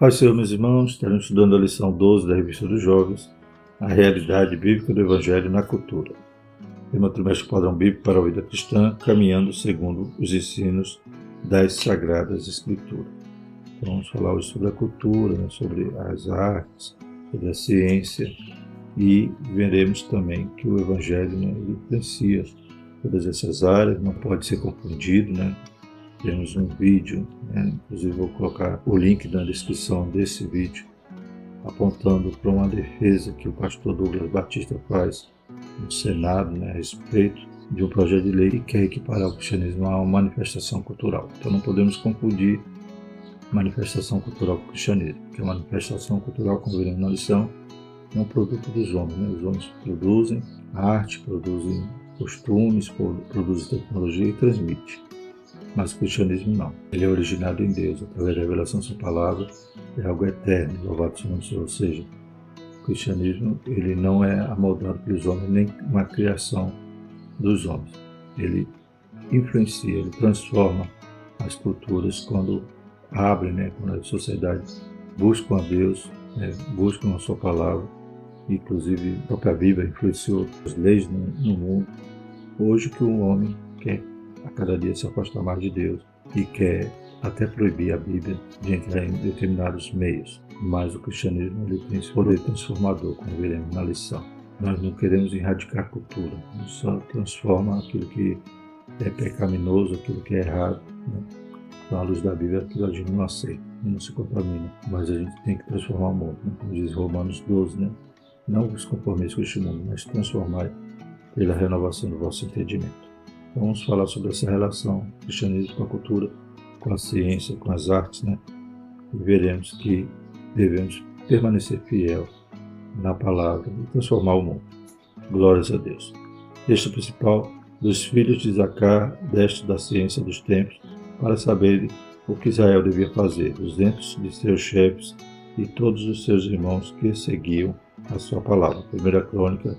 Paz do Senhor, meus irmãos, estaremos estudando a lição 12 da Revista dos Jovens, a realidade bíblica do Evangelho na cultura. Tema trimestre padrão bíblico para a vida cristã, caminhando segundo os ensinos das Sagradas Escrituras. Então, vamos falar hoje sobre a cultura, sobre as artes, sobre a ciência, e veremos também que o Evangelho influencia todas essas áreas, não pode ser confundido, Temos um vídeo, inclusive vou colocar o link na descrição desse vídeo, apontando para uma defesa que o pastor Douglas Batista faz no Senado, a respeito de um projeto de lei que quer equiparar o cristianismo a uma manifestação cultural. Então não podemos confundir manifestação cultural com o cristianismo, porque a manifestação cultural, como veremos na lição, é um produto dos homens. Os homens produzem arte, produzem costumes, produzem tecnologia e transmitem. Mas o cristianismo não. Ele é originado em Deus, através da revelação da sua palavra, é algo eterno, louvado seja o nome do Senhor. Ou seja, o cristianismo ele não é amoldado pelos homens, nem uma criação dos homens. Ele influencia, ele transforma as culturas quando abrem, quando a sociedade busca a Deus, buscam a sua palavra. Inclusive, a própria Bíblia influenciou as leis no mundo. Hoje que o homem quer a cada dia se afasta mais de Deus e quer até proibir a Bíblia de entrar em determinados meios. Mas o cristianismo ele tem esse poder transformador, como veremos na lição. Nós não queremos erradicar a cultura, a gente só transforma aquilo que é pecaminoso, aquilo que é errado. Então, à luz da Bíblia, aquilo a gente não aceita, não se contamina. Mas a gente tem que transformar o mundo, como diz Romanos 12, Não vos conformeis com este mundo, mas transformai pela renovação do vosso entendimento. Então, vamos falar sobre essa relação do cristianismo com a cultura, com a ciência, com as artes, E veremos que devemos permanecer fiel na palavra e transformar o mundo. Glórias a Deus. Texto principal: dos filhos de Zacar, deste da ciência dos tempos, para saberem o que Israel devia fazer, os dentos de seus chefes e todos os seus irmãos que seguiam a sua palavra. 1 Crônica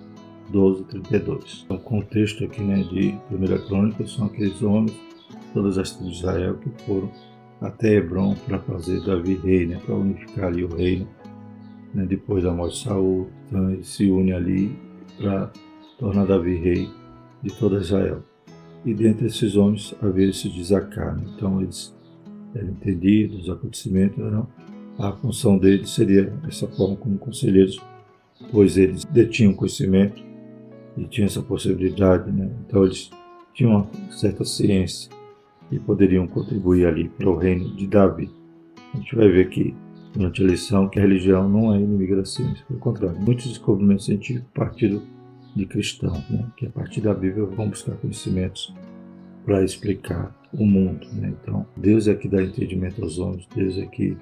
12:32. O contexto aqui de 1 Crônica são aqueles homens, todas as tribos de Israel, que foram até Hebrom para fazer Davi rei, para unificar ali o reino, depois da morte de Saul. Então ele se une ali para tornar Davi rei de toda Israel. E dentre esses homens havia esse de Zacar. Então eles eram entendidos os acontecimentos, a função deles seria essa forma como conselheiros, pois eles detinham conhecimento e tinham essa possibilidade, Então eles tinham uma certa ciência e poderiam contribuir ali para o reino de Davi. A gente vai ver aqui durante a lição que a religião não é inimiga da ciência, pelo contrário, muitos descobrimentos científicos partiram de cristãos, que a partir da Bíblia vão buscar conhecimentos para explicar o mundo, Então Deus é que dá entendimento aos homens, Deus é que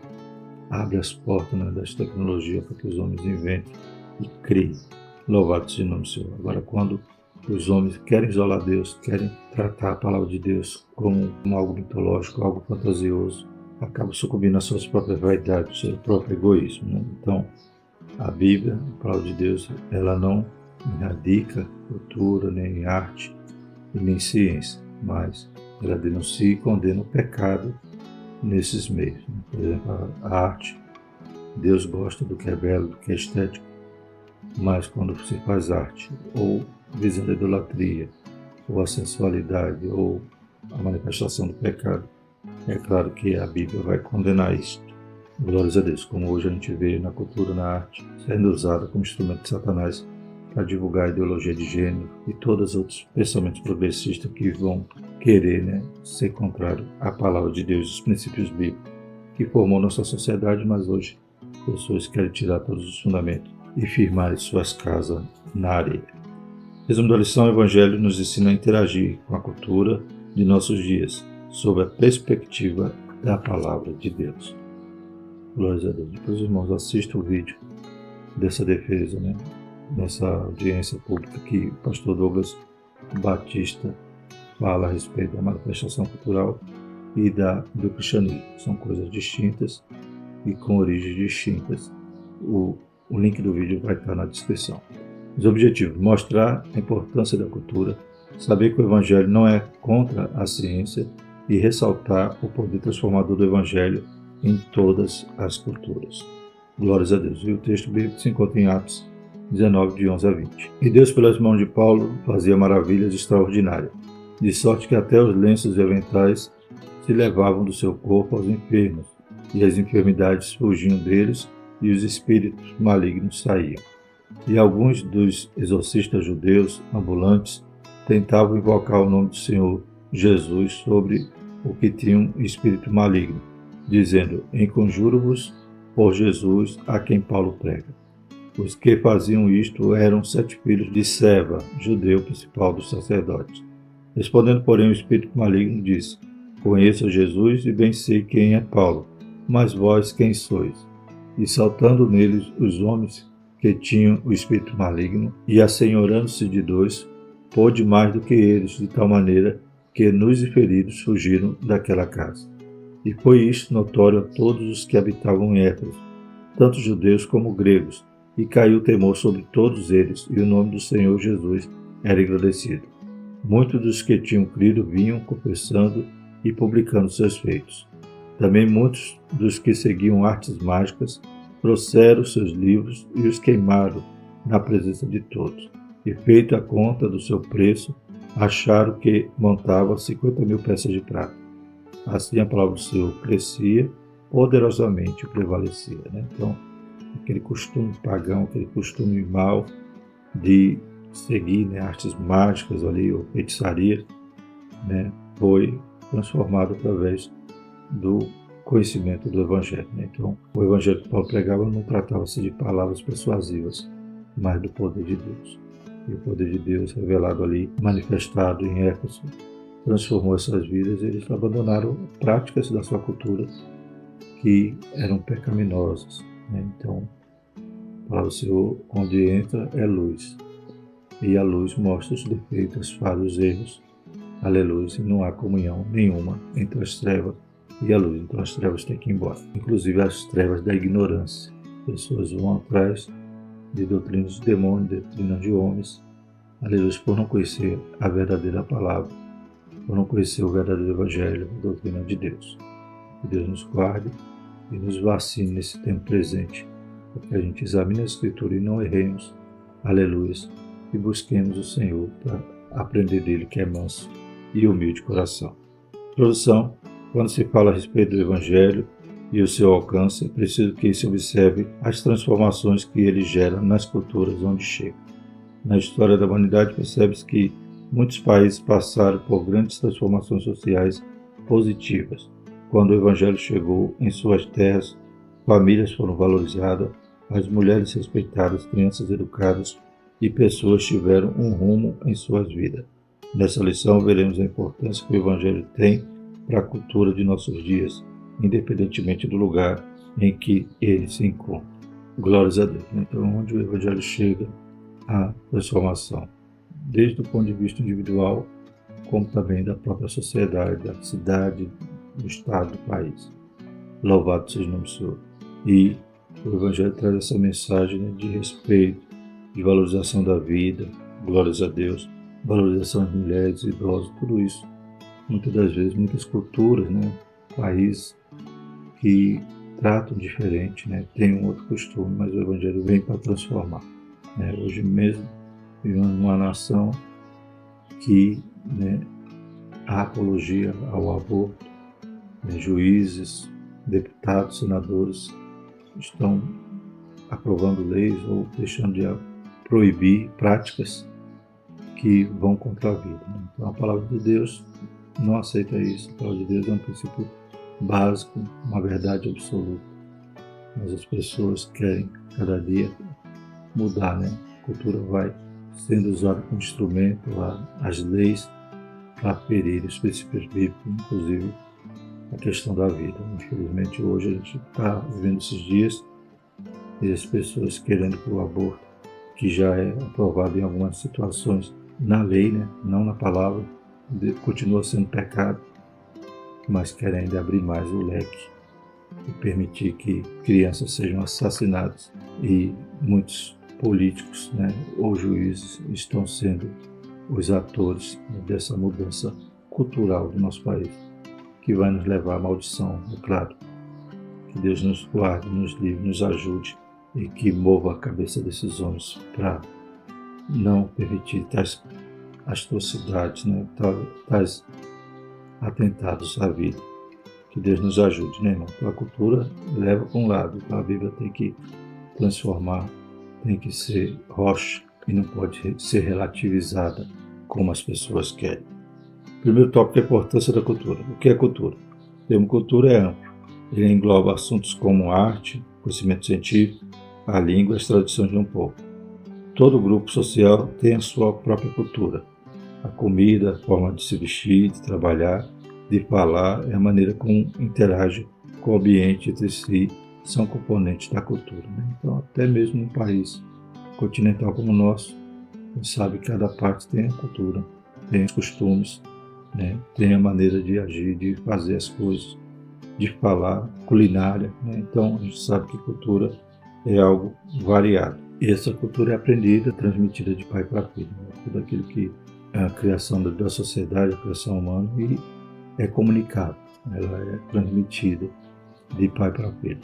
abre as portas das tecnologias para que os homens inventem e criem. Louvado seja o nome do Senhor. Agora, quando os homens querem isolar Deus, querem tratar a palavra de Deus como algo mitológico, algo fantasioso, acabam sucumbindo às suas próprias vaidades, ao seu próprio egoísmo. Então, a Bíblia, a palavra de Deus, ela não erradica cultura, nem arte e nem ciência, mas ela denuncia e condena o pecado nesses meios. Por exemplo, a arte, Deus gosta do que é belo, do que é estético, mas quando se faz arte, ou visando a idolatria, ou a sensualidade, ou a manifestação do pecado, é claro que a Bíblia vai condenar isto. Glórias a Deus, como hoje a gente vê na cultura, na arte, sendo usada como instrumento de Satanás para divulgar a ideologia de gênero e todos os outros pensamentos progressistas que vão querer ser contrário à palavra de Deus, os princípios bíblicos que formou nossa sociedade, mas hoje pessoas querem tirar todos os fundamentos e firmar suas casas na areia. Resumo da lição: o Evangelho nos ensina a interagir com a cultura de nossos dias, sob a perspectiva da palavra de Deus. Glórias a Deus. Depois, irmãos, assistam o vídeo dessa defesa, nessa audiência pública que o pastor Douglas Batista fala a respeito da manifestação cultural e do cristianismo. São coisas distintas e com origens distintas. O link do vídeo vai estar na descrição. Os objetivos: mostrar a importância da cultura, saber que o Evangelho não é contra a ciência e ressaltar o poder transformador do Evangelho em todas as culturas. Glórias a Deus. E o texto bíblico se encontra em Atos 19, de 11 a 20. E Deus, pelas mãos de Paulo, fazia maravilhas extraordinárias, de sorte que até os lenços e aventais se levavam do seu corpo aos enfermos, e as enfermidades fugiam deles, e os espíritos malignos saíam. E alguns dos exorcistas judeus ambulantes tentavam invocar o nome do Senhor Jesus sobre o que tinham espírito maligno, dizendo: Enconjuro-vos por Jesus, a quem Paulo prega. Os que faziam isto eram 7 filhos de Seva, judeu principal dos sacerdotes. Respondendo, porém, o espírito maligno disse: Conheço Jesus e bem sei quem é Paulo, mas vós quem sois? E saltando neles os homens que tinham o espírito maligno, e assenhorando-se de 2, pôde mais do que eles, de tal maneira que nus e feridos fugiram daquela casa. E foi isto notório a todos os que habitavam em Éfeso, tanto judeus como gregos, e caiu temor sobre todos eles, e o nome do Senhor Jesus era engrandecido. Muitos dos que tinham crido vinham confessando e publicando seus feitos. Também muitos dos que seguiam artes mágicas trouxeram seus livros e os queimaram na presença de todos. E feita a conta do seu preço, acharam que montava 50.000 peças de prata. Assim a palavra do Senhor crescia poderosamente e prevalecia. Então, aquele costume pagão, aquele costume mau de seguir artes mágicas ali, ou feitiçaria, foi transformado através do conhecimento do Evangelho. Então, o Evangelho que Paulo pregava não tratava-se de palavras persuasivas, mas do poder de Deus. E o poder de Deus revelado ali, manifestado em Éfeso, transformou essas vidas e eles abandonaram práticas da sua cultura que eram pecaminosas. Então, a palavra do Senhor, onde entra é luz. E a luz mostra os defeitos, as falhas, os erros. Aleluia. E não há comunhão nenhuma entre as trevas e a luz. Então as trevas têm que ir embora. Inclusive as trevas da ignorância. Pessoas vão atrás de doutrinas de demônios, de doutrinas de homens. Aleluia. Por não conhecer a verdadeira palavra. Por não conhecer o verdadeiro evangelho, a doutrina de Deus. Que Deus nos guarde e nos vacine nesse tempo presente. Para que a gente examine a Escritura e não erremos. Aleluia. E busquemos o Senhor para aprender dele, que é manso e humilde coração. Introdução. Quando se fala a respeito do Evangelho e o seu alcance, é preciso que se observe as transformações que ele gera nas culturas onde chega. Na história da humanidade, percebe-se que muitos países passaram por grandes transformações sociais positivas. Quando o Evangelho chegou em suas terras, famílias foram valorizadas, as mulheres respeitadas, crianças educadas e pessoas tiveram um rumo em suas vidas. Nessa lição veremos a importância que o Evangelho tem para a cultura de nossos dias, independentemente do lugar em que ele se encontra. Glórias a Deus. Então, onde o Evangelho chega, a transformação, desde o ponto de vista individual, como também da própria sociedade, da cidade, do estado, do país. Louvado seja o nome do Senhor. E o Evangelho traz essa mensagem de respeito, de valorização da vida, glórias a Deus, valorização das mulheres, idosos, tudo isso. Muitas das vezes, muitas culturas, países que tratam diferente, tem um outro costume, mas o Evangelho vem para transformar. Hoje mesmo, vivemos numa nação que a apologia ao aborto, juízes, deputados, senadores estão aprovando leis ou deixando de proibir práticas que vão contra a vida. Então a palavra de Deus não aceita isso. A palavra de Deus é um princípio básico, uma verdade absoluta. Mas as pessoas querem cada dia mudar, A cultura vai sendo usada como instrumento, as leis para ferir os princípios bíblicos, inclusive a questão da vida. Infelizmente hoje a gente está vivendo esses dias e as pessoas querendo que o aborto, que já é aprovado em algumas situações na lei, não na palavra, continua sendo pecado, mas querem ainda abrir mais o leque e permitir que crianças sejam assassinadas. E muitos políticos, ou juízes estão sendo os atores dessa mudança cultural do nosso país, que vai nos levar à maldição, é claro. Que Deus nos guarde, nos livre, nos ajude e que mova a cabeça desses homens para não permitir tais atrocidades, né? Tais atentados à vida. Que Deus nos ajude, né, irmão? Então, a cultura leva para um lado, então a Bíblia tem que transformar, tem que ser rocha e não pode ser relativizada como as pessoas querem. Primeiro tópico é a importância da cultura. O que é cultura? O termo cultura é amplo. Ele engloba assuntos como arte, conhecimento científico, a língua e as tradições de um povo. Todo grupo social tem a sua própria cultura. A comida, a forma de se vestir, de trabalhar, de falar, é a maneira como interage com o ambiente entre si, são componentes da cultura, né? Então, até mesmo num país continental como o nosso, a gente sabe que cada parte tem a cultura, tem os costumes, né? Tem a maneira de agir, de fazer as coisas, de falar, culinária, né? Então, a gente sabe que cultura é algo variado. E essa cultura é aprendida, transmitida de pai para filho, né? Tudo aquilo que é a criação da sociedade, a criação humana, e é comunicada, ela é transmitida de pai para filho.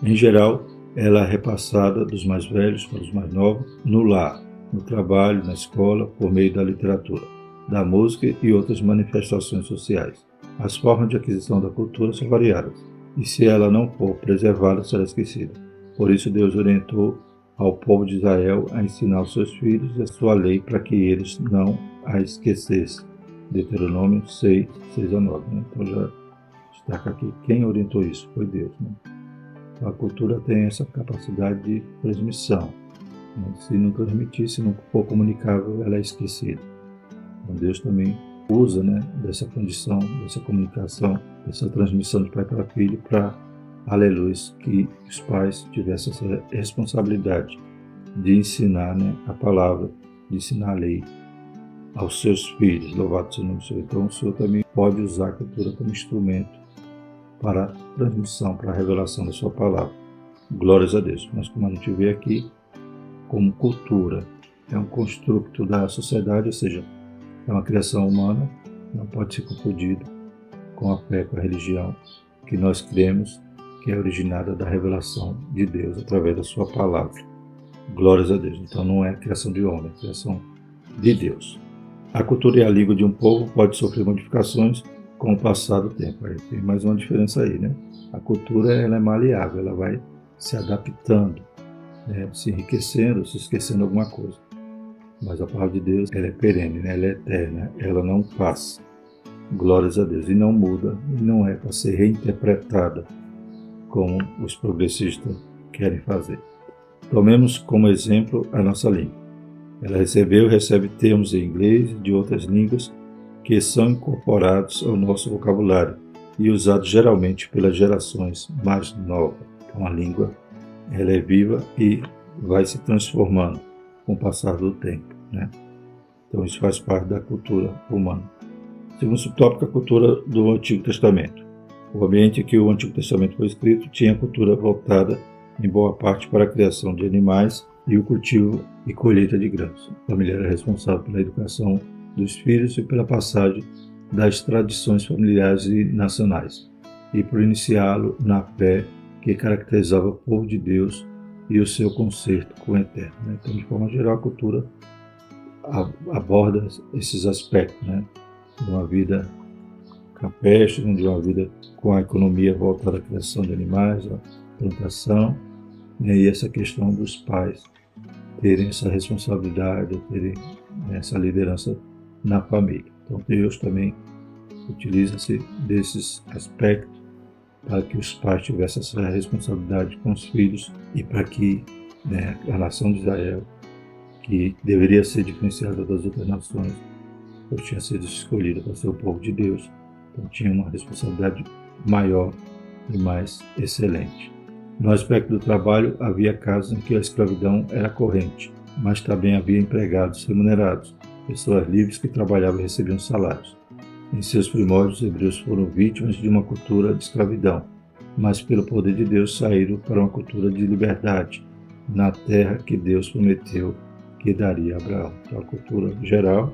Em geral, ela é repassada dos mais velhos para os mais novos, no lar, no trabalho, na escola, por meio da literatura, da música e outras manifestações sociais. As formas de aquisição da cultura são variadas, e se ela não for preservada, será esquecida. Por isso Deus orientou ao povo de Israel a ensinar aos seus filhos a sua lei para que eles não a esquecessem. Deuteronômio 6, 6 a 9. Né? Então já destaca aqui quem orientou isso, foi Deus. Né? A cultura tem essa capacidade de transmissão. Né? Se não transmitir, se não for comunicável, ela é esquecida. Então Deus também usa, né, dessa condição, dessa comunicação, dessa transmissão de pai para filho para, aleluia, que os pais tivessem essa responsabilidade de ensinar, né, a palavra, de ensinar a lei aos seus filhos. Louvado seja o nome do Senhor. Então o Senhor também pode usar a cultura como instrumento para a transmissão, para a revelação da sua palavra. Glórias a Deus. Mas como a gente vê aqui, como cultura é um construto da sociedade, ou seja, é uma criação humana, não pode ser confundido com a fé, com a religião que nós cremos, que é originada da revelação de Deus através da sua palavra. Glórias a Deus. Então não é criação de homem, é criação de Deus. A cultura e a língua de um povo pode sofrer modificações com o passar do tempo. Aí tem mais uma diferença aí, né? A cultura ela é maleável, ela vai se adaptando, né? Se enriquecendo, se esquecendo alguma coisa. Mas a palavra de Deus ela é perene, né? Ela é eterna, ela não passa. Glórias a Deus. E não muda, e não é para ser reinterpretada como os progressistas querem fazer. Tomemos como exemplo a nossa língua. Ela recebeu e recebe termos em inglês e de outras línguas que são incorporados ao nosso vocabulário e usados geralmente pelas gerações mais novas. Então a língua ela é viva e vai se transformando com o passar do tempo, né? Então isso faz parte da cultura humana. Segundo subtópico, a cultura do Antigo Testamento. O ambiente em que o Antigo Testamento foi escrito tinha a cultura voltada em boa parte para a criação de animais e o cultivo e colheita de grãos. A família era responsável pela educação dos filhos e pela passagem das tradições familiares e nacionais, e por iniciá-lo na fé que caracterizava o povo de Deus e o seu concerto com o Eterno. Então, de forma geral, a cultura aborda esses aspectos, né, de uma vida campestre, de uma vida com a economia voltada à criação de animais, à plantação, e essa questão dos pais terem essa responsabilidade, terem essa liderança na família. Então Deus também utiliza-se desses aspectos para que os pais tivessem essa responsabilidade com os filhos e para que, né, a nação de Israel, que deveria ser diferenciada das outras nações, pois tinha sido escolhida para ser o povo de Deus, então tinha uma responsabilidade maior e mais excelente. No aspecto do trabalho, havia casos em que a escravidão era corrente, mas também havia empregados remunerados, pessoas livres que trabalhavam e recebiam salários. Em seus primórdios, os hebreus foram vítimas de uma cultura de escravidão, mas pelo poder de Deus saíram para uma cultura de liberdade, na terra que Deus prometeu que daria a Abraão. Então, a cultura geral,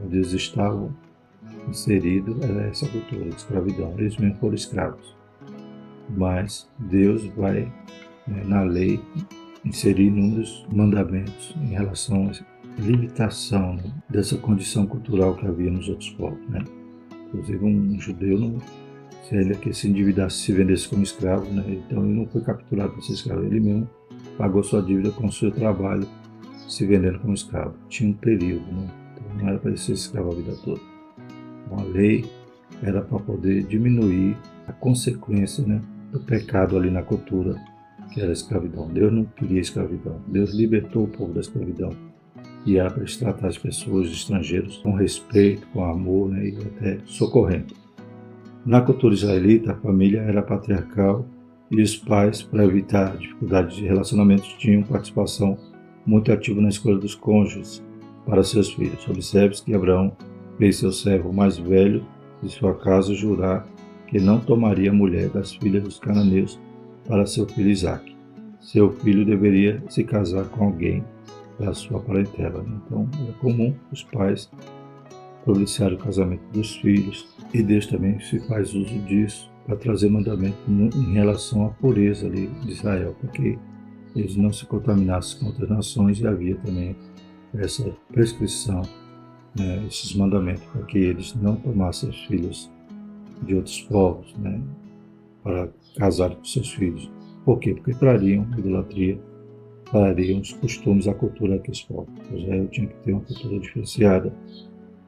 onde eles estavam inseridos, era essa cultura de escravidão. Eles mesmos foram escravos. mas Deus vai, na lei, inserir inúmeros mandamentos em relação à limitação, né, dessa condição cultural que havia nos outros povos, né? Inclusive um judeu, não, se ele aqui se endividasse, se vendesse como escravo, né, então ele não foi capturado para ser escravo, ele mesmo pagou sua dívida com o seu trabalho, se vendendo como escravo. Tinha um período, né? Então não era para ele ser escravo a vida toda. Então a lei era para poder diminuir a consequência, né, do pecado ali na cultura, que era a escravidão. Deus não queria escravidão. Deus libertou o povo da escravidão. E era para tratar as pessoas, os estrangeiros, com respeito, com amor, né, e até socorrendo. Na cultura israelita, a família era patriarcal e os pais, para evitar dificuldades de relacionamentos, tinham participação muito ativa na escolha dos cônjuges para seus filhos. Observe-se que Abraão fez seu servo mais velho de sua casa jurar que não tomaria a mulher das filhas dos cananeus para seu filho Isaque. Seu filho deveria se casar com alguém da sua parentela. Então, é comum os pais providenciar o casamento dos filhos, e Deus também se faz uso disso para trazer mandamento em relação à pureza ali de Israel, para que eles não se contaminassem com outras nações, e havia também essa prescrição, né, esses mandamentos, para que eles não tomassem os filhos de outros povos, né, para casar com seus filhos. Por quê? Porque trariam idolatria, trariam os costumes, a cultura daqueles povos. Israel tinha que ter uma cultura diferenciada,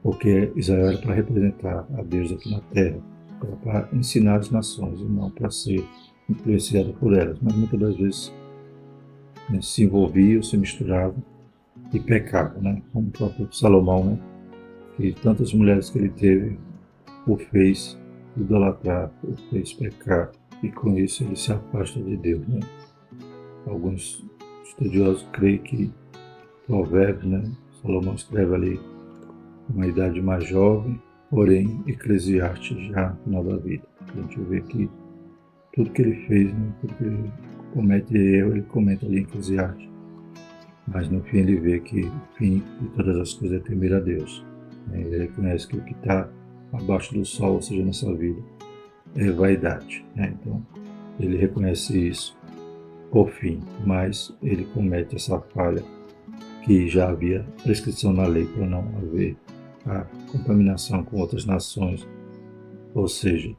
porque Israel era para representar a Deus aqui na terra, era para ensinar as nações e não para ser influenciado por elas. Mas muitas das vezes, né, se envolviam, se misturavam e pecavam, né? Como o próprio Salomão, né, que tantas mulheres que ele teve o fez idolatrar, o fez pecar, e com isso ele se afasta de Deus, né? Alguns estudiosos creem que Provérbios, né, Salomão escreve ali uma idade mais jovem, porém Eclesiastes já no final da vida. A gente vê que tudo que ele fez, né, tudo que ele comete erro, ele comenta ali em Eclesiastes. Mas no fim ele vê que o fim de todas as coisas é temer a Deus. Ele reconhece que o que está abaixo do sol, ou seja, nessa vida, é vaidade, né? Então ele reconhece isso por fim, mas ele comete essa falha que já havia prescrição na lei para não haver a contaminação com outras nações, ou seja,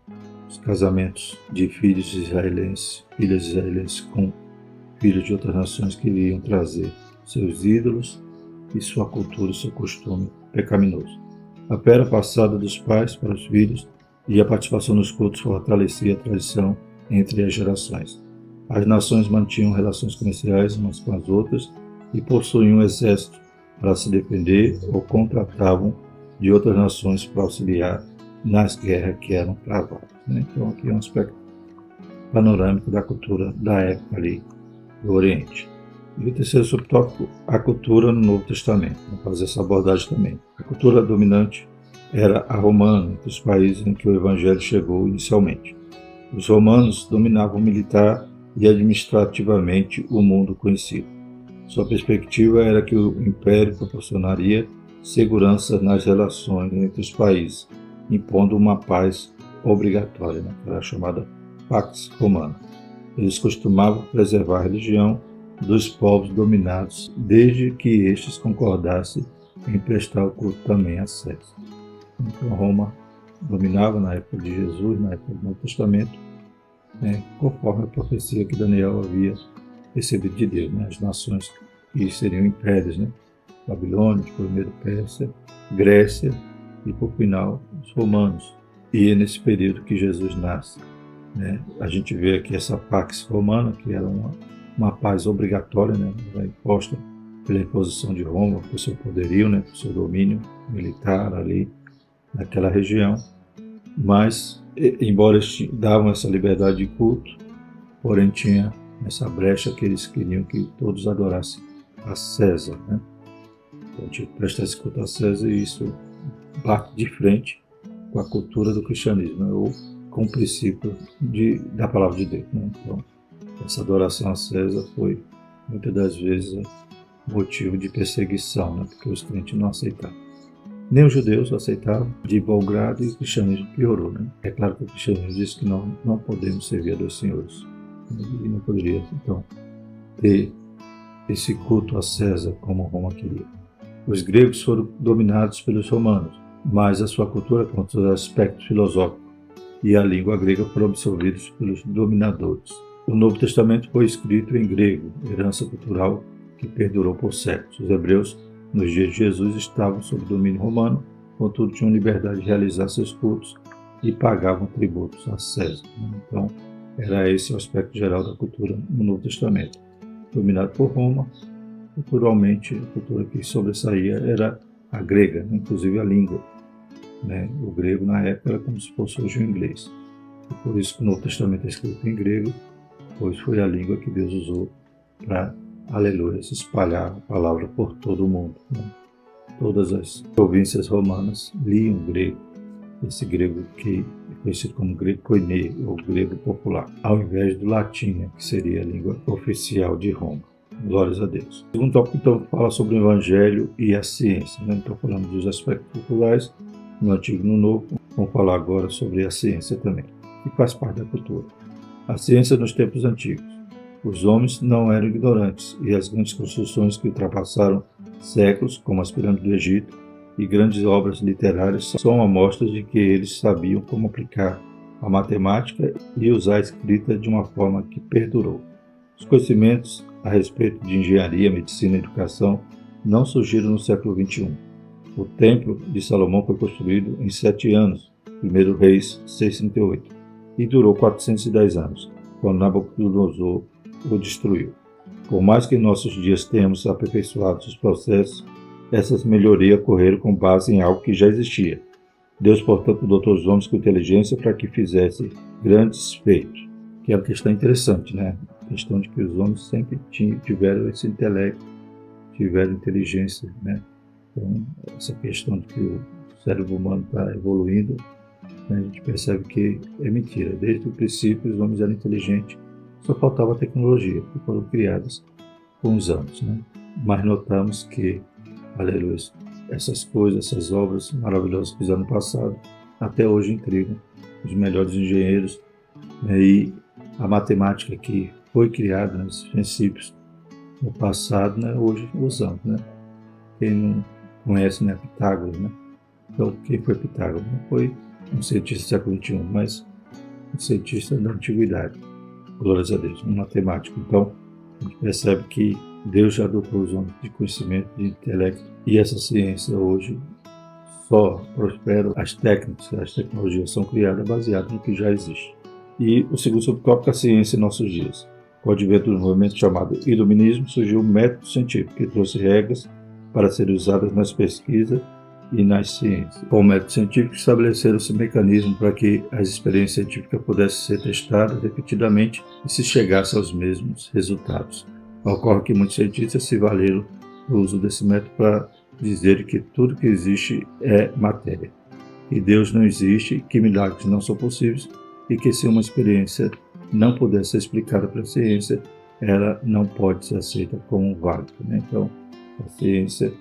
os casamentos de filhos israelenses, filhas israelenses com filhos de outras nações que iriam trazer seus ídolos e sua cultura, seu costume pecaminoso. A fé era passada dos pais para os filhos e a participação nos cultos fortalecia a tradição entre as gerações. As nações mantinham relações comerciais umas com as outras e possuíam um exército para se defender ou contratavam de outras nações para auxiliar nas guerras que eram travadas, né? Então aqui é um aspecto panorâmico da cultura da época ali do Oriente. E o terceiro subtópico, a cultura no Novo Testamento. Vamos fazer essa abordagem também. A cultura dominante era a romana, entre os países em que o Evangelho chegou inicialmente. Os romanos dominavam militar e administrativamente o mundo conhecido. Sua perspectiva era que o império proporcionaria segurança nas relações entre os países, impondo uma paz obrigatória, né, que era chamada Pax Romana. Eles costumavam preservar a religião dos povos dominados, desde que estes concordassem em prestar o culto também a César. Então Roma dominava na época de Jesus, na época do Novo Testamento, né, conforme a profecia que Daniel havia recebido de Deus, né, as nações que seriam impérios, né, Babilônia, depois Medo-Pérsia, Grécia e, por final, os romanos. E é nesse período que Jesus nasce, né? A gente vê aqui essa Pax Romana, que era uma paz obrigatória, né, imposta pela imposição de Roma, por seu poderio, né, por seu domínio militar ali naquela região. Mas, embora eles davam essa liberdade de culto, porém tinha essa brecha que eles queriam que todos adorassem a César, né? Então, tinha que prestar esse culto a César, e isso bate de frente com a cultura do cristianismo, né, ou com o princípio da palavra de Deus, né? Então, essa adoração a César foi, muitas das vezes, motivo de perseguição, né, porque os crentes não aceitavam. Nem os judeus aceitavam de bom grado e o cristianismo piorou, né? É claro que o cristianismo diz que não podemos servir a dois senhores. E não poderia, então, ter esse culto a César como Roma queria. Os gregos foram dominados pelos romanos, mas a sua cultura, com seus aspectos filosóficos e a língua grega, foram absorvidos pelos dominadores. O Novo Testamento foi escrito em grego, herança cultural que perdurou por séculos. Os hebreus, nos dias de Jesus, estavam sob domínio romano, contudo tinham liberdade de realizar seus cultos e pagavam tributos a César. Então, era esse o aspecto geral da cultura no Novo Testamento. Dominado por Roma, culturalmente, a cultura que sobressaía era a grega, inclusive a língua. O grego, na época, era como se fosse hoje o inglês. E por isso que o Novo Testamento é escrito em grego, pois foi a língua que Deus usou para, aleluia, se espalhar a palavra por todo o mundo. Todas as províncias romanas liam grego, esse grego que é conhecido como grego koiné, ou grego popular, ao invés do latim, que seria a língua oficial de Roma. Glórias a Deus. O segundo tópico, então, fala sobre o Evangelho e a ciência. Então, falamos dos aspectos culturais no Antigo e no Novo. Vamos falar agora sobre a ciência também, que faz parte da cultura. A ciência nos tempos antigos. Os homens não eram ignorantes, e as grandes construções que ultrapassaram séculos, como as pirâmides do Egito, e grandes obras literárias são amostras de que eles sabiam como aplicar a matemática e usar a escrita de uma forma que perdurou. Os conhecimentos a respeito de engenharia, medicina e educação não surgiram no século XXI. O Templo de Salomão foi construído em 7 anos, 1 Reis 638, e durou 410 anos, quando Nabucodonosor o destruiu. Por mais que em nossos dias tenhamos aperfeiçoado os processos, essas melhorias ocorreram com base em algo que já existia. Deus, portanto, dotou os homens com inteligência para que fizessem grandes feitos. Que é uma questão interessante, né? A questão de que os homens sempre tiveram esse intelecto, tiveram inteligência, né? Então, essa questão de que o cérebro humano está evoluindo, né, a gente percebe que é mentira. Desde o princípio, os homens eram inteligentes, só faltava a tecnologia, que foram criadas com os anos, né? Mas notamos que, aleluia, essas coisas, essas obras maravilhosas que fizeram no passado, até hoje intrigam os melhores engenheiros, né? E a matemática que foi criada, né, esses princípios no passado, né, hoje usamos, né? Quem não conhece, né, Pitágoras, né? Então, quem foi Pitágoras? Não foi um cientista do século XXI, mas um cientista da antiguidade. Glórias a Deus, um matemático. Então, a gente percebe que Deus já dotou os homens de conhecimento, de intelecto, e essa ciência hoje só prospera. As técnicas, as tecnologias são criadas baseadas no que já existe. E o segundo subtópico é a ciência em nossos dias. Com o advento do movimento chamado Iluminismo, surgiu o método científico, que trouxe regras para serem usadas nas pesquisas e nas ciências. Com o método científico, estabeleceram-se mecanismos para que as experiências científicas pudessem ser testadas repetidamente e se chegasse aos mesmos resultados. Ocorre que muitos cientistas se valeram do uso desse método para dizer que tudo que existe é matéria, que Deus não existe, que milagres não são possíveis e que se uma experiência não puder ser explicada pela ciência, ela não pode ser aceita como válida, né? Então, a ciência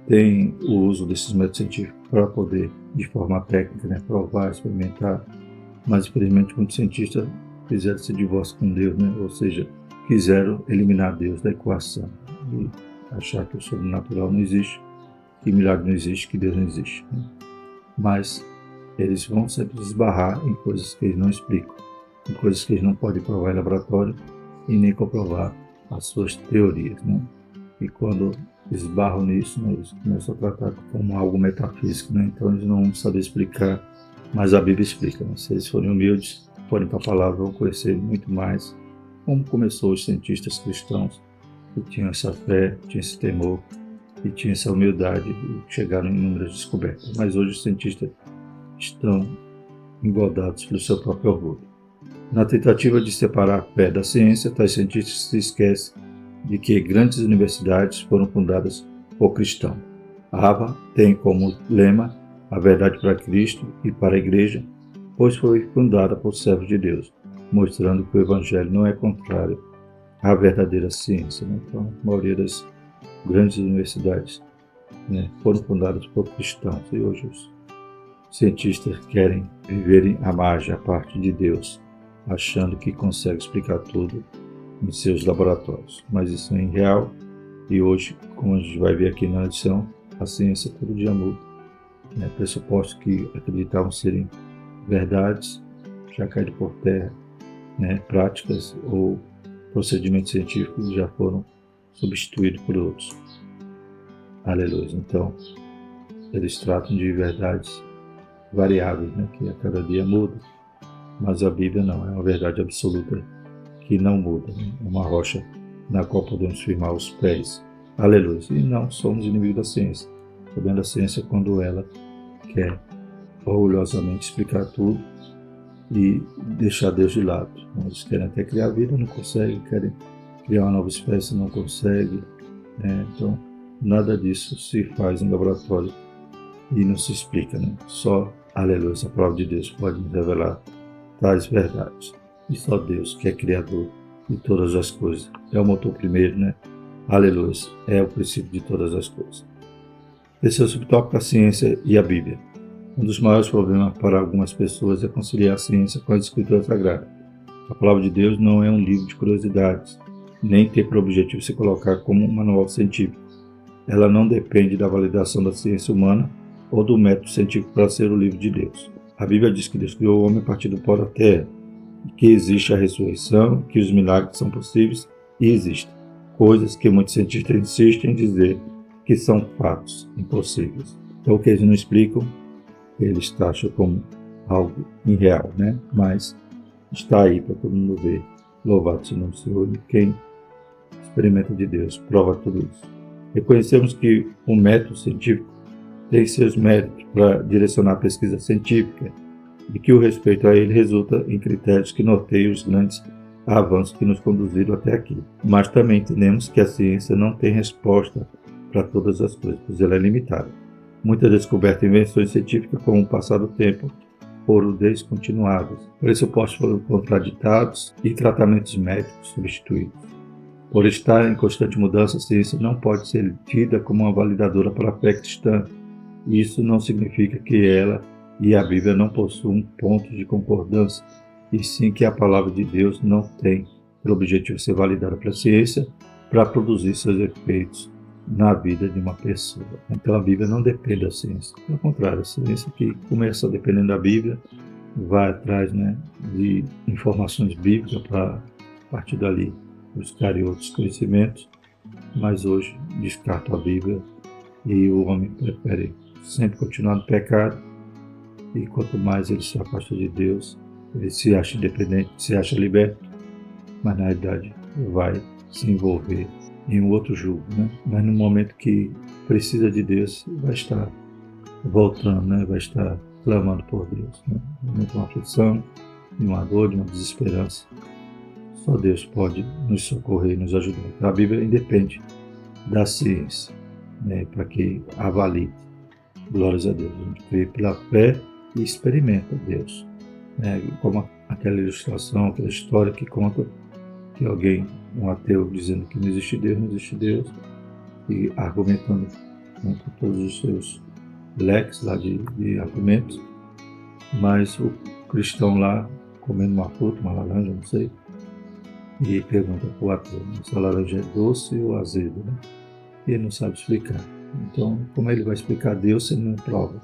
tem o uso desses métodos científicos para poder, de forma técnica, né, provar, experimentar, mas infelizmente muitos cientistas fizeram esse divórcio com Deus, né? Ou seja, quiseram eliminar Deus da equação e achar que o sobrenatural não existe, que milagre não existe, que Deus não existe, né? Mas eles vão sempre esbarrar em coisas que eles não explicam, em coisas que eles não podem provar em laboratório e nem comprovar as suas teorias, né? E quando esbarram nisso, né, eles começam a tratar como algo metafísico, né? Então eles não vão saber explicar, mas a Bíblia explica, né? Se eles forem humildes, forem para a palavra, vão conhecer muito mais como começou os cientistas cristãos que tinham essa fé, tinham esse temor e tinham essa humildade e chegaram em inúmeras descobertas. Mas hoje os cientistas estão engordados pelo seu próprio orgulho. Na tentativa de separar a fé da ciência, tais cientistas se esquecem de que grandes universidades foram fundadas por cristãos. A Harvard tem como lema a verdade para Cristo e para a Igreja, pois foi fundada por servos de Deus, mostrando que o Evangelho não é contrário à verdadeira ciência, né? Então, a maioria das grandes universidades né, foram fundadas por cristãos e hoje os cientistas querem viverem à margem, a parte de Deus, achando que consegue explicar tudo em seus laboratórios. Mas isso é irreal e hoje, como a gente vai ver aqui na lição, a ciência todo dia muda. Né? Pressupostos que acreditavam serem verdades já caíram por terra, né? Práticas ou procedimentos científicos já foram substituídos por outros. Aleluia. Então, eles tratam de verdades variáveis, né? Que a cada dia mudam, mas a Bíblia não, é uma verdade absoluta que não muda, né? É uma rocha na qual podemos firmar os pés. Aleluia. E não somos inimigos da ciência. O problema da ciência é quando ela quer orgulhosamente explicar tudo e deixar Deus de lado. Eles querem até criar vida, não conseguem, querem criar uma nova espécie, não conseguem. Né? Então, nada disso se faz em laboratório e não se explica. Né? Só, aleluia, a palavra de Deus pode nos revelar tais verdades. E só Deus, que é Criador de todas as coisas, é o motor primeiro, né? Aleluia, é o princípio de todas as coisas. Terceiro subtópico, a ciência e a Bíblia. Um dos maiores problemas para algumas pessoas é conciliar a ciência com a Escritura Sagrada. A palavra de Deus não é um livro de curiosidades, nem tem por objetivo se colocar como um manual científico. Ela não depende da validação da ciência humana ou do método científico para ser o livro de Deus. A Bíblia diz que Deus criou o homem a partir do pó da terra, que existe a ressurreição, que os milagres são possíveis e existem. Coisas que muitos cientistas insistem em dizer que são fatos impossíveis. Então, o que eles não explicam, eles taxam como algo irreal, né? Mas está aí para todo mundo ver. Louvado seja o nome do Senhor, e quem experimenta de Deus prova tudo isso. Reconhecemos que o método científico tem seus méritos para direcionar a pesquisa científica e que o respeito a ele resulta em critérios que norteiam os grandes avanços que nos conduziram até aqui. Mas também entendemos que a ciência não tem resposta para todas as coisas, pois ela é limitada. Muitas descobertas e invenções científicas, com o passar do tempo, foram descontinuadas. Pressupostos foram contraditados e tratamentos médicos substituídos. Por estar em constante mudança, a ciência não pode ser tida como uma validadora para a fé cristã. Isso não significa que ela e a Bíblia não possuem pontos de concordância, e sim que a palavra de Deus não tem por objetivo ser validada pela ciência para produzir seus efeitos na vida de uma pessoa. Então a Bíblia não depende da ciência. Pelo contrário, a ciência que começa dependendo da Bíblia vai atrás, né, de informações bíblicas para, a partir dali, buscar outros conhecimentos, mas hoje descarta a Bíblia e o homem prefere sempre continuar no pecado, e quanto mais ele se afasta de Deus, ele se acha independente, se acha liberto, mas na realidade vai se envolver em um outro jugo, né? Mas no momento que precisa de Deus, vai estar voltando, né? Vai estar clamando por Deus, né? No momento de uma aflição, de uma dor, de uma desesperança, só Deus pode nos socorrer e nos ajudar. Então, a Bíblia independe da ciência, né? Para que avalie. Glórias a Deus. A gente crê pela fé e experimenta Deus, né? Como aquela ilustração, aquela história que conta que alguém, um ateu, dizendo que não existe Deus, e argumentando, né, com todos os seus leques lá de argumentos, mas o cristão lá, comendo uma fruta, uma laranja, não sei, e pergunta para o ateu, essa laranja é doce ou azedo, né? E ele não sabe explicar. Então, como ele vai explicar Deus se ele não prova?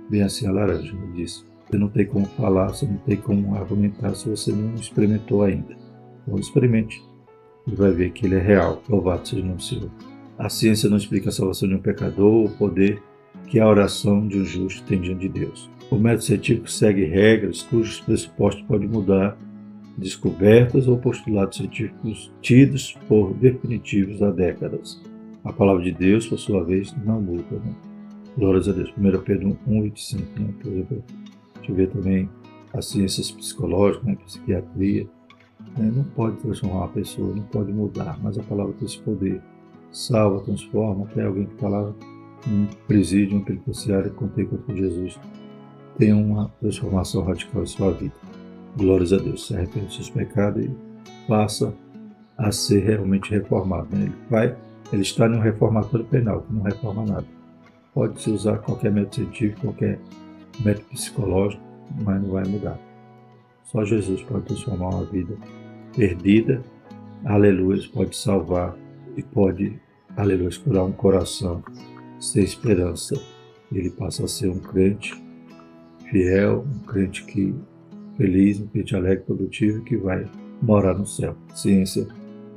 Bem assim a laranja, ele disse. Você não tem como falar, você não tem como argumentar se você não experimentou ainda. Então, experimente e vai ver que ele é real. Louvado seja o nome do Senhor. A ciência não explica a salvação de um pecador, o poder que a oração de um justo tem diante de Deus. O método científico segue regras cujos pressupostos podem mudar, descobertas ou postulados científicos tidos por definitivos há décadas. A palavra de Deus, por sua vez, não muda. Né? Glórias a Deus. 1 Pedro 1:25. Né? Por exemplo, a gente vê também as ciências psicológicas, né? Psiquiatria. Né? Não pode transformar uma pessoa, não pode mudar, mas a palavra tem esse poder. Salva, transforma, até alguém que está lá num presídio, um penitenciário, contei com Jesus, tem uma transformação radical em sua vida. Glórias a Deus. Se arrepende dos seus pecados e passa a ser realmente reformado. Né? Ele vai Ele está em um reformatório penal, que não reforma nada. Pode-se usar qualquer método científico, qualquer método psicológico, mas não vai mudar. Só Jesus pode transformar uma vida perdida, aleluia, pode salvar e pode, aleluia, curar um coração sem esperança. Ele passa a ser um crente fiel, um crente feliz, um crente alegre, produtivo, que vai morar no céu. A ciência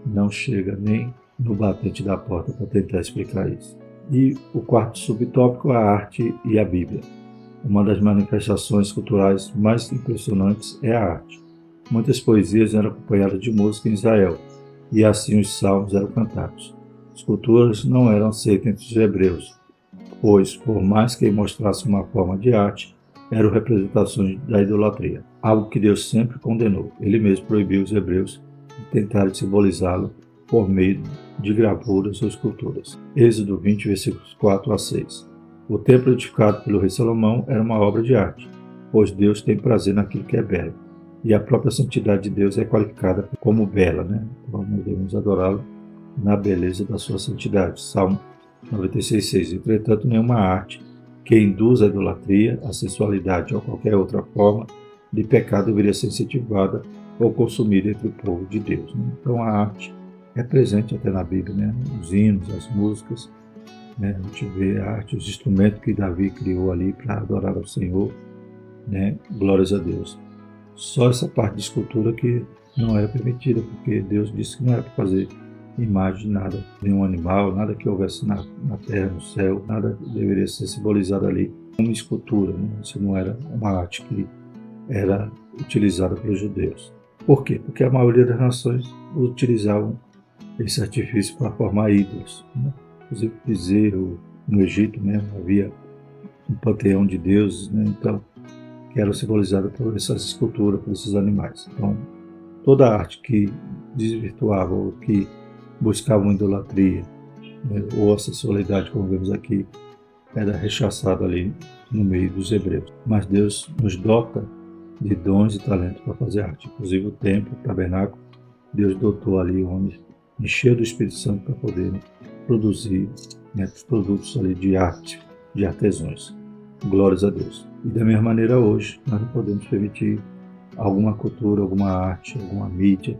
não chega nem no batente da porta para tentar explicar isso. E o quarto subtópico, a arte e a Bíblia. Uma das manifestações culturais mais impressionantes é a arte. Muitas poesias eram acompanhadas de música em Israel, e assim os salmos eram cantados. Esculturas não eram aceitas entre os hebreus, pois, por mais que mostrasse uma forma de arte, eram representações da idolatria, algo que Deus sempre condenou. Ele mesmo proibiu os hebreus de tentarem simbolizá-lo por meio de gravuras ou esculturas. Êxodo 20, versículos 4 a 6. O templo edificado pelo rei Salomão era uma obra de arte, pois Deus tem prazer naquilo que é belo, e a própria santidade de Deus é qualificada como bela, né? Então nós devemos adorá-lo na beleza da sua santidade. Salmo 96:6. Entretanto, nenhuma arte que induz a idolatria, a sensualidade ou qualquer outra forma de pecado deveria ser incentivada ou consumida entre o povo de Deus, né? Então a arte é presente até na Bíblia, né? Os hinos, as músicas, né? A gente vê a arte, os instrumentos que Davi criou ali para adorar ao Senhor, né? Glórias a Deus. Só essa parte de escultura que não era permitida, porque Deus disse que não era para fazer imagem de nada, nenhum animal, nada que houvesse na terra, no céu, nada deveria ser simbolizado ali como escultura, né? Isso não era uma arte que era utilizada pelos judeus. Por quê? Porque a maioria das nações utilizavam esse artifício para formar ídolos, né? Inclusive bezerro, no Egito mesmo havia um panteão de deuses, né? Então, que eram simbolizadas por essas esculturas, por esses animais. Então, toda arte que desvirtuava ou que buscava uma idolatria, né, ou a sensualidade, como vemos aqui, era rechaçada ali no meio dos hebreus. Mas Deus nos dota de dons e talentos para fazer arte. Inclusive o templo, o tabernáculo, Deus dotou ali o homem, encheu do Espírito Santo para poder produzir, né, produtos ali de arte, de artesãos. Glórias a Deus. E da mesma maneira hoje, nós não podemos permitir alguma cultura, alguma arte, alguma mídia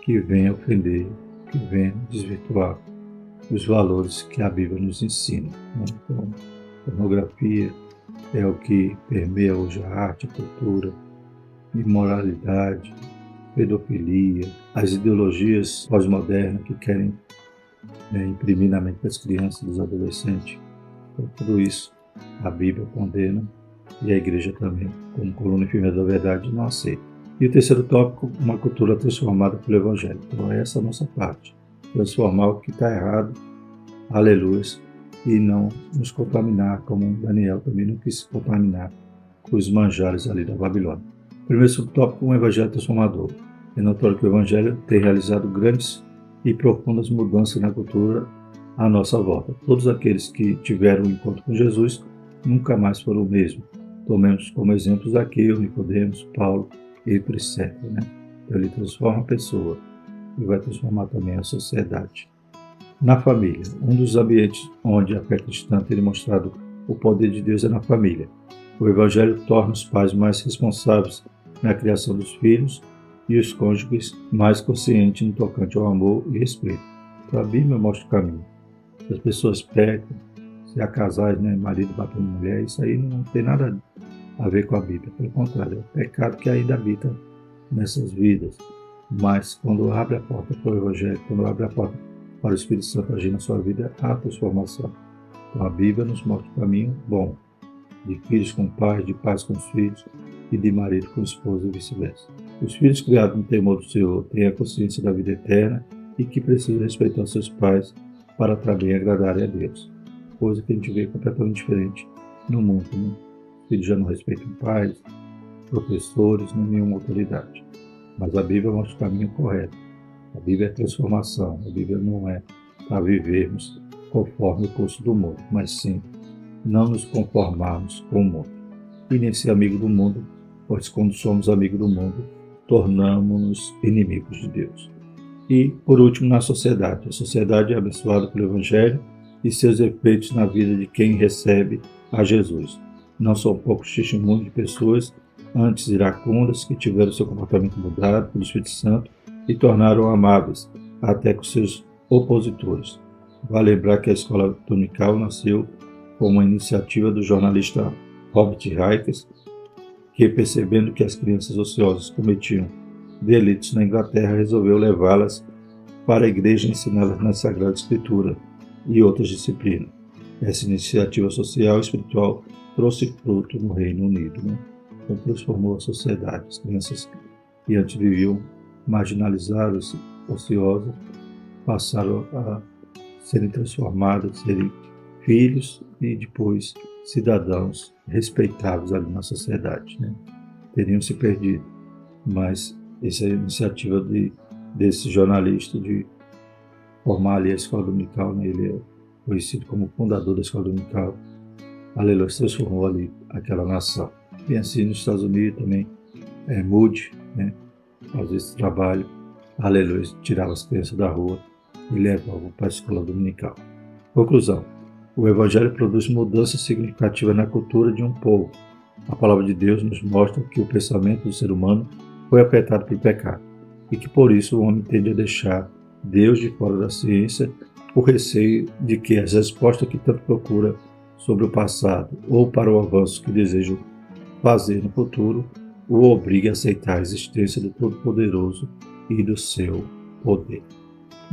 que venha ofender, que venha desvirtuar os valores que a Bíblia nos ensina, né? Então, pornografia é o que permeia hoje a arte, a cultura, imoralidade, pedofilia, as ideologias pós-modernas que querem, né, imprimir na mente das crianças e dos adolescentes. Então, tudo isso a Bíblia condena e a igreja também, como coluna firme da verdade, não aceita. E o terceiro tópico, uma cultura transformada pelo Evangelho. Então, essa é a nossa parte. Transformar o que está errado, aleluia, e não nos contaminar, como Daniel também não quis se contaminar com os manjares ali da Babilônia. Primeiro subtópico, um Evangelho transformador. É notório que o Evangelho tem realizado grandes e profundas mudanças na cultura à nossa volta. Todos aqueles que tiveram um encontro com Jesus nunca mais foram o mesmo. Tomemos como exemplos aqui o Nicodemos, Paulo, etc. Né? Então ele transforma a pessoa e vai transformar também a sociedade. Na família, um dos ambientes onde a fé cristã tem demonstrado o poder de Deus é na família. O Evangelho torna os pais mais responsáveis na criação dos filhos e os cônjuges mais conscientes no tocante ao amor e respeito. Então a Bíblia mostra o caminho. Se as pessoas pecam, se há casais, né, marido batendo mulher, isso aí não tem nada a ver com a Bíblia. Pelo contrário, é o pecado que ainda habita nessas vidas. Mas quando abre a porta para o Evangelho, quando abre a porta para o Espírito Santo agir na sua vida, há transformação. Então a Bíblia nos mostra o caminho bom, de filhos com pais, de pais com os filhos e de marido com esposa e vice-versa. Os filhos criados no temor do Senhor têm a consciência da vida eterna e que precisam respeitar seus pais para também agradarem a Deus. Coisa que a gente vê completamente diferente no mundo, né? Os filhos já não respeitam pais, professores, nem nenhuma autoridade. Mas a Bíblia mostra o caminho correto. A Bíblia é transformação. A Bíblia não é para vivermos conforme o curso do mundo, mas sim não nos conformarmos com o mundo. E nem ser amigo do mundo, pois quando somos amigos do mundo, tornamos-nos inimigos de Deus. E, por último, na sociedade. A sociedade é abençoada pelo Evangelho e seus efeitos na vida de quem recebe a Jesus. Não são poucos testemunhos de pessoas antes iracundas que tiveram seu comportamento mudado pelo Espírito Santo e tornaram amáveis até com seus opositores. Vale lembrar que a escola dominical nasceu como uma iniciativa do jornalista Robert Raikes, que, percebendo que as crianças ociosas cometiam delitos na Inglaterra, resolveu levá-las para a igreja e ensiná-las na Sagrada Escritura e outras disciplinas. Essa iniciativa social e espiritual trouxe fruto no Reino Unido, Então, transformou a sociedade. As crianças que antes viviam marginalizadas, ociosas, passaram a serem transformadas, serem filhos e depois cidadãos respeitáveis ali na sociedade. Teriam se perdido, mas essa iniciativa desse jornalista de formar ali a escola dominical, ele é conhecido como fundador da escola dominical, aleluia, transformou ali aquela nação. E assim nos Estados Unidos também, Moody, fazia esse trabalho, aleluia, tirava as crianças da rua e levava para a escola dominical. Conclusão: o Evangelho produz mudança significativa na cultura de um povo. A palavra de Deus nos mostra que o pensamento do ser humano foi afetado pelo pecado e que por isso o homem tende a deixar Deus de fora da ciência por receio de que as respostas que tanto procura sobre o passado ou para o avanço que deseja fazer no futuro o obrigue a aceitar a existência do Todo-Poderoso e do seu poder.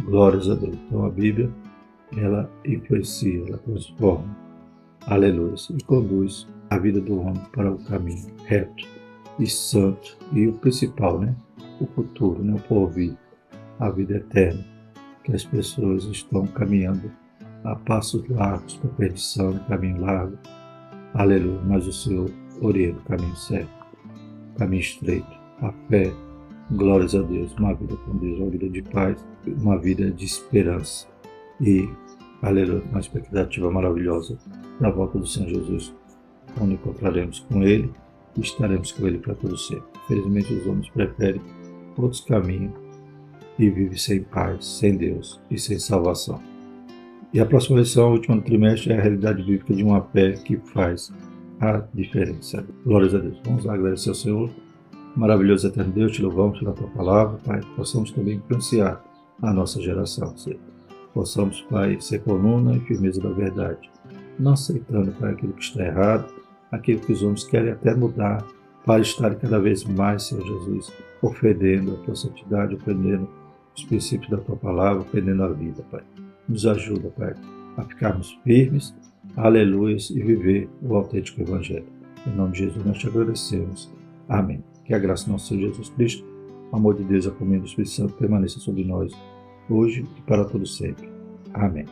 Glórias a Deus. Então a Bíblia, ela influencia, ela transforma, aleluia, e conduz a vida do homem para o caminho reto e santo. E o principal, o futuro, o porvir, a vida eterna, que as pessoas estão caminhando a passos largos para a perdição, caminho largo, aleluia, mas o Senhor orienta o caminho certo, caminho estreito, a fé, glórias a Deus, uma vida com Deus, uma vida de paz, uma vida de esperança e, aleluia, uma expectativa maravilhosa da volta do Senhor Jesus, onde encontraremos com Ele e estaremos com Ele para todo sempre. Infelizmente os homens preferem outros caminhos e vivem sem paz, sem Deus e sem salvação. E a próxima lição, a última do trimestre, é a realidade bíblica de uma fé que faz a diferença. Glórias a Deus. Vamos agradecer ao Senhor. Maravilhoso eterno Deus, te louvamos pela tua palavra, Pai, que possamos também influenciar a nossa geração, Senhor. Possamos, Pai, ser coluna e firmeza da verdade, não aceitando, Pai, aquilo que está errado, aquilo que os homens querem até mudar, para estar cada vez mais, Senhor Jesus, ofendendo a tua santidade, ofendendo os princípios da tua palavra, ofendendo a vida, Pai. Nos ajuda, Pai, a ficarmos firmes, aleluias, e viver o autêntico Evangelho. Em nome de Jesus nós te agradecemos. Amém. Que a graça do nosso Senhor Jesus Cristo, o amor de Deus e a comunhão do Espírito Santo permaneça sobre nós, hoje e para todo sempre. Amém.